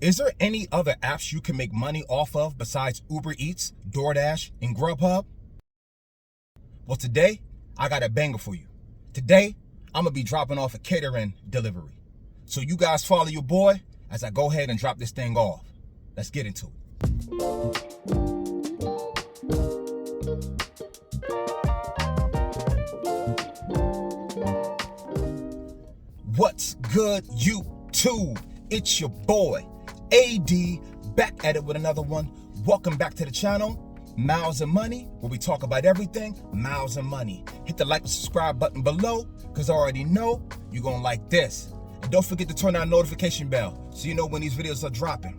Is there any other apps you can make money off of besides Uber Eats, DoorDash, and Grubhub? Well, today, I got a banger for you. Today, I'm going to be dropping off a catering delivery. So you guys follow your boy as I go ahead and drop this thing off. Let's get into it. What's good, YouTube? It's your boy, AD, back at it with another one. Welcome back to the channel, Miles and Money, where we talk about everything miles and money. Hit the like and subscribe button below, because I already know you're going to like this. And don't forget to turn on notification bell so you know when these videos are dropping.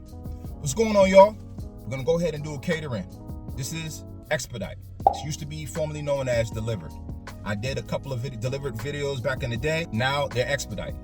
What's going on, y'all? We're going to go ahead and do a catering. This is Expedite. It used to be formerly known as Delivered. I did a couple of delivered videos back in the day. Now they're Expedite.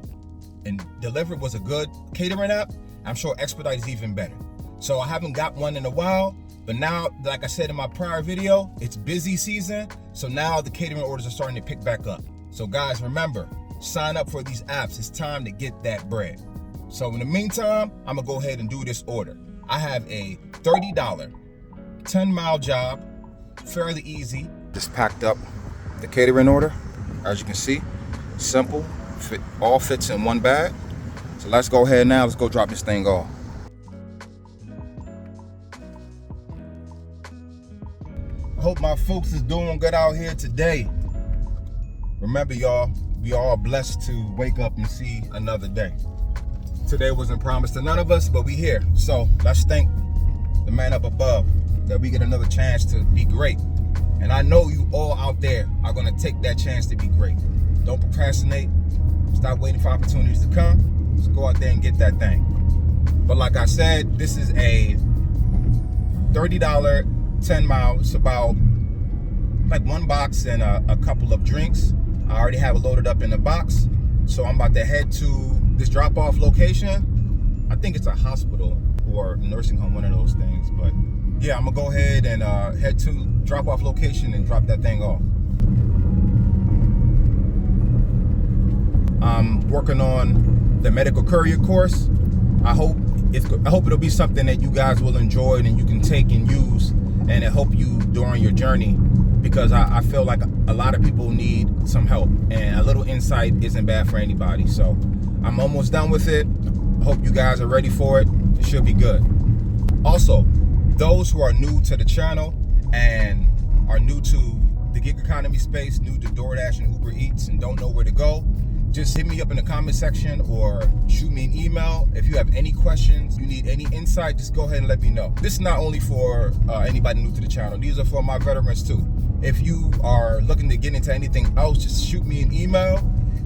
And Delivered was a good catering app. I'm sure Expedite is even better. So I haven't got one in a while, but now, like I said in my prior video, it's busy season. So now the catering orders are starting to pick back up. So guys, remember, sign up for these apps. It's time to get that bread. So in the meantime, I'm gonna go ahead and do this order. I have a $30 10-mile job, fairly easy. Just packed up the catering order. As you can see, simple, all fits in one bag. So let's go ahead now, let's go drop this thing off. I hope my folks is doing good out here today. Remember, y'all, we are all blessed to wake up and see another day. Today wasn't promised to none of us, but we here. So let's thank the man up above that we get another chance to be great. And I know you all out there are gonna take that chance to be great. Don't procrastinate. Stop waiting for opportunities to come. Just go out there and get that thing. But like I said, this is a $30 10 mile. It's about like one box and a couple of drinks. I already have it loaded up in the box. So I'm about to head to this drop-off location. I think it's a hospital or nursing home, one of those things. But yeah, I'm gonna go ahead and head to drop-off location and drop that thing off. I'm working on the medical courier course. I hope it'll be something that you guys will enjoy and you can take and use, and it help you during your journey, because I feel like a lot of people need some help, and a little insight isn't bad for anybody. So I'm almost done with it. I hope you guys are ready for it. It should be good. Also, those who are new to the channel and are new to the gig economy space, new to DoorDash and Uber Eats, and don't know where to go, just hit me up in the comment section or shoot me an email. If you have any questions, you need any insight, just go ahead and let me know. This is not only for anybody new to the channel. These are for my veterans too. If you are looking to get into anything else, just shoot me an email.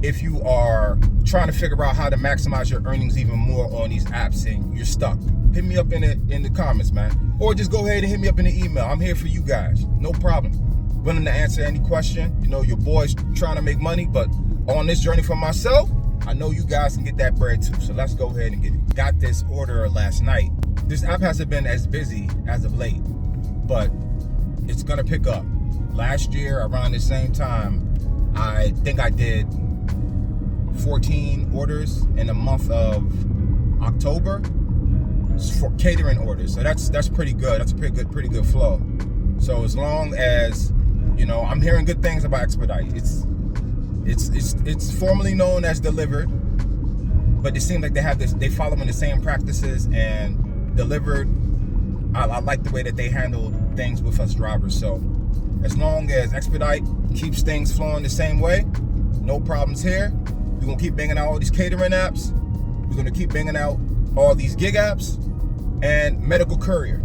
If you are trying to figure out how to maximize your earnings even more on these apps and you're stuck, hit me up in the comments, man. Or just go ahead and hit me up in the email. I'm here for you guys, no problem. Willing to answer any question. You know, your boy's trying to make money, but on this journey for myself, I know you guys can get that bread too. So let's go ahead and get it. Got this order last night. This app hasn't been as busy as of late, but it's gonna pick up. Last year, around the same time, I think I did 14 orders in the month of October for catering orders. So that's pretty good. That's a pretty good flow. So as long as, you know, I'm hearing good things about Expedite. It's formerly known as Delivered, but it seems like they follow in the same practices, and Delivered, I like the way that they handle things with us drivers. So as long as Expedite keeps things flowing the same way, no problems here. We're gonna keep banging out all these catering apps. We're gonna keep banging out all these gig apps and medical courier.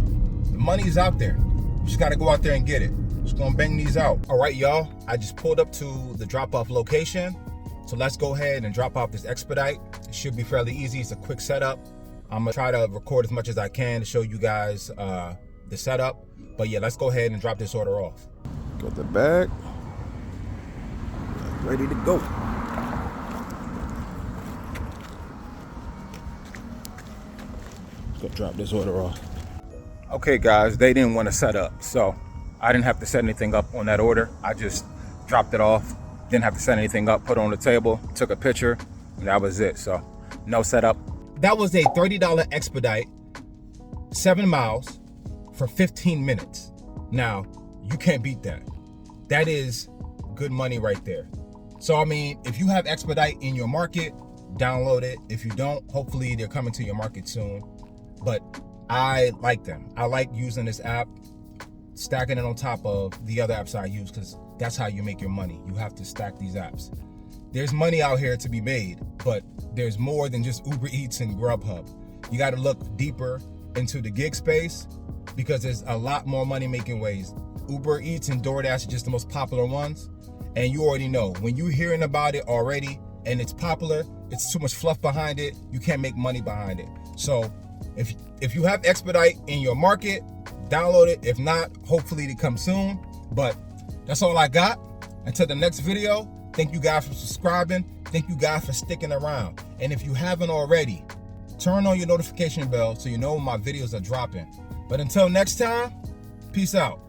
The money is out there. You just gotta go out there and get it. Just gonna bang these out. All right, y'all, I just pulled up to the drop-off location. So let's go ahead and drop off this Expedite. It should be fairly easy. It's a quick setup. I'm gonna try to record as much as I can to show you guys the setup. But yeah, let's go ahead and drop this order off. Got the bag. Ready to go. Let's go drop this order off. Okay, guys, they didn't want to set up, so I didn't have to set anything up on that order. I just dropped it off. Didn't have to set anything up, put it on the table, took a picture, and that was it. So no setup. That was a $30 Expedite, 7 miles for 15 minutes. Now, you can't beat that. That is good money right there. So, I mean, if you have Expedite in your market, download it. If you don't, hopefully they're coming to your market soon. But I like them. I like using this app, stacking it on top of the other apps I use, because that's how you make your money. You have to stack these apps. There's money out here to be made, but there's more than just Uber Eats and Grubhub. You got to look deeper into the gig space, because there's a lot more money making ways. Uber Eats and DoorDash are just the most popular ones. And you already know, when you're hearing about it already and it's popular, it's too much fluff behind it, you can't make money behind it. So if you have Expedite in your market, download it. If not, hopefully it comes soon. But that's all I got. Until the next video, thank you guys for subscribing. Thank you guys for sticking around. And if you haven't already, turn on your notification bell so you know when my videos are dropping. But until next time, peace out.